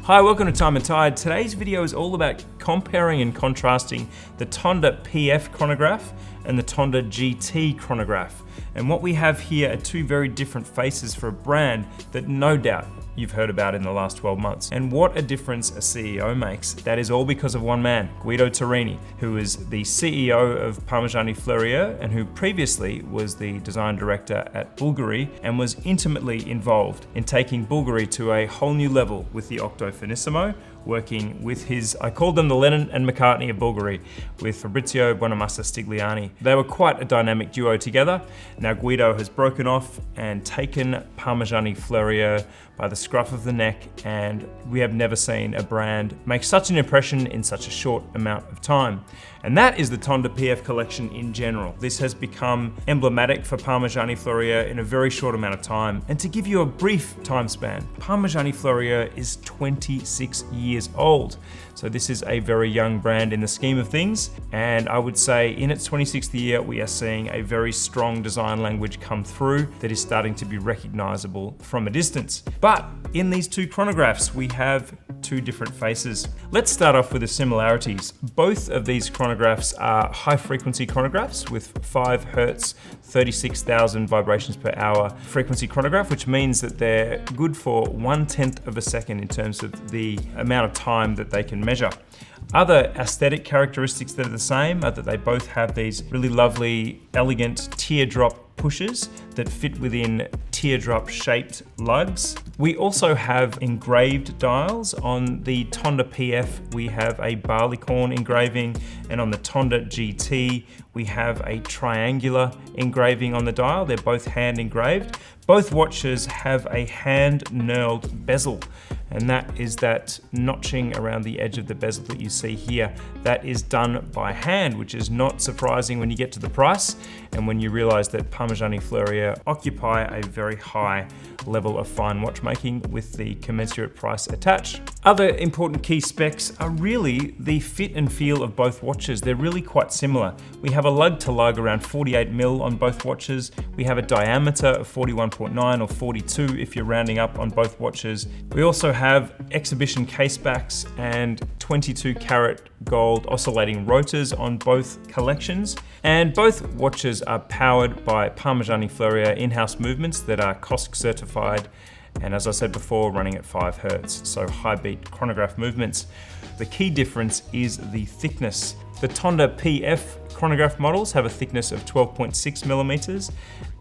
Hi, welcome to Time+Tide. Today's video is all about comparing and contrasting the Tonda PF chronograph and the Tonda GT chronograph. And what we have here are two very different faces for a brand that no doubt you've heard about in the last 12 months. And what a difference a CEO makes. That is all because of one man, Guido Torini, who is the CEO of Parmigiani Fleurier and who previously was the design director at Bulgari and was intimately involved in taking Bulgari to a whole new level with the Octo Finissimo, working with his, I called them the Lennon and McCartney of Bulgari, with Fabrizio Buonamassa Stigliani. They were quite a dynamic duo together. Now Guido has broken off and taken Parmigiani Fleurier by the scruff of the neck, and we have never seen a brand make such an impression in such a short amount of time. And that is the Tonda PF collection in general. This has become emblematic for Parmigiani Fleurier in a very short amount of time. And to give you a brief time span, Parmigiani Fleurier is 26 years old. So this is a very young brand in the scheme of things. And I would say in its 26th year, we are seeing a very strong design language come through that is starting to be recognizable from a distance. But in these two chronographs, we have two different faces. Let's start off with the similarities. Both of these chronographs are high frequency chronographs with 5 Hertz, 36,000 vibrations per hour frequency chronograph, which means that they're good for 1/10 of a second in terms of the amount of time that they can measure. Other aesthetic characteristics that are the same are that they both have these really lovely, elegant teardrop pushers that fit within teardrop shaped lugs. We also have engraved dials. On the Tonda PF, we have a barleycorn engraving, and on the Tonda GT, we have a triangular engraving on the dial. They're both hand engraved. Both watches have a hand knurled bezel, and that is that notching around the edge of the bezel that you see here. That is done by hand, which is not surprising when you get to the price and when you realize that Parmigiani Fleurier occupy a very high level of fine watchmaking with the commensurate price attached. Other important key specs are really the fit and feel of both watches. They're really quite similar. We have a lug-to-lug around 48mm on both watches. We have a diameter of 41.9 or 42 if you're rounding up on both watches. We also have exhibition casebacks and 22 karat gold oscillating rotors on both collections. And both watches are powered by Parmigiani Fleurier in-house movements that are COSC certified, and as I said before, running at 5 Hertz, so high beat chronograph movements. The key difference is the thickness. The Tonda PF chronograph models have a thickness of 12.6 millimeters,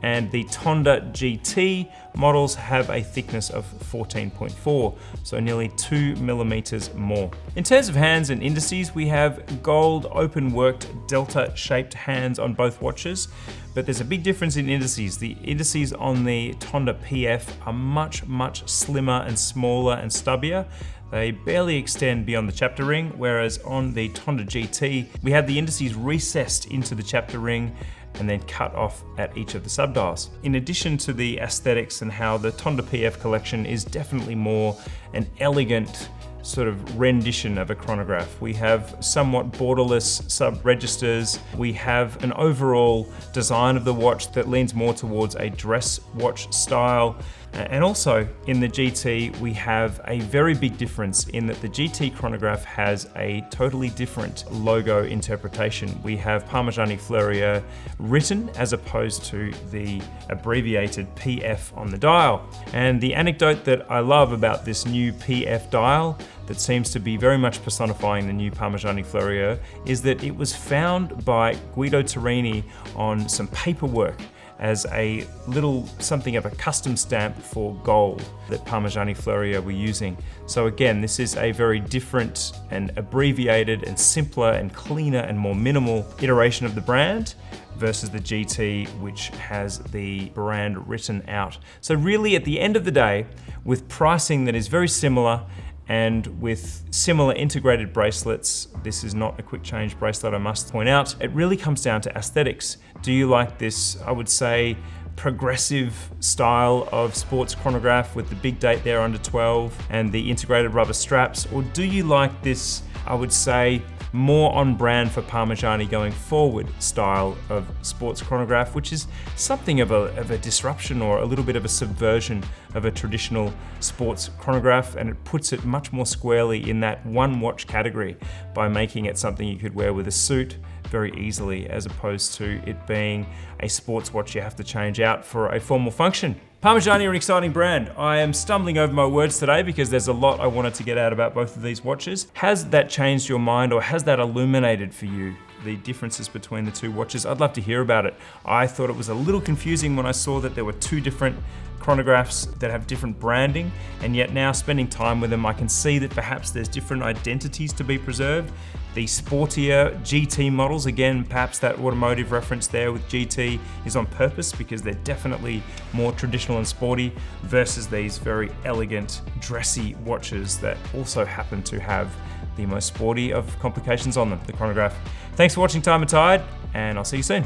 and the Tonda GT models have a thickness of 14.4, so nearly 2 millimeters more. In terms of hands and indices, we have gold open worked delta shaped hands on both watches, but there's a big difference in indices. The indices on the Tonda PF are much slimmer and smaller and stubbier. They barely extend beyond the chapter ring, whereas on the Tonda GT, we have the indices recessed into the chapter ring and then cut off at each of the subdials. In addition to the aesthetics and how the Tonda PF collection is definitely more an elegant sort of rendition of a chronograph. We have somewhat borderless sub-registers. We have an overall design of the watch that leans more towards a dress watch style. And also in the GT, we have a very big difference in that the GT chronograph has a totally different logo interpretation. We have Parmigiani Fleurier written as opposed to the abbreviated PF on the dial. And the anecdote that I love about this new PF dial that seems to be very much personifying the new Parmigiani Fleurier is that it was found by Guido Torini on some paperwork as a little something of a custom stamp for gold that Parmigiani Fleurier were using. So again, this is a very different and abbreviated and simpler and cleaner and more minimal iteration of the brand versus the GT, which has the brand written out. So really at the end of the day, with pricing that is very similar and with similar integrated bracelets, this is not a quick change bracelet, I must point out, it really comes down to aesthetics. Do you like this, I would say, progressive style of sports chronograph with the big date there under 12 and the integrated rubber straps? Or do you like this, I would say, more on brand for Parmigiani going forward style of sports chronograph, which is something of a disruption or a little bit of a subversion of a traditional sports chronograph, and it puts it much more squarely in that one watch category by making it something you could wear with a suit very easily, as opposed to it being a sports watch you have to change out for a formal function. Parmigiani are an exciting brand. I am stumbling over my words today because there's a lot I wanted to get out about both of these watches. Has that changed your mind, or has that illuminated for you the differences between the two watches? I'd love to hear about it. I thought it was a little confusing when I saw that there were two different chronographs that have different branding, and yet now spending time with them, I can see that perhaps there's different identities to be preserved. The sportier GT models, again, perhaps that automotive reference there with GT is on purpose because they're definitely more traditional and sporty, versus these very elegant, dressy watches that also happen to have the most sporty of complications on them, the chronograph. Thanks for watching Time+Tide, and I'll see you soon.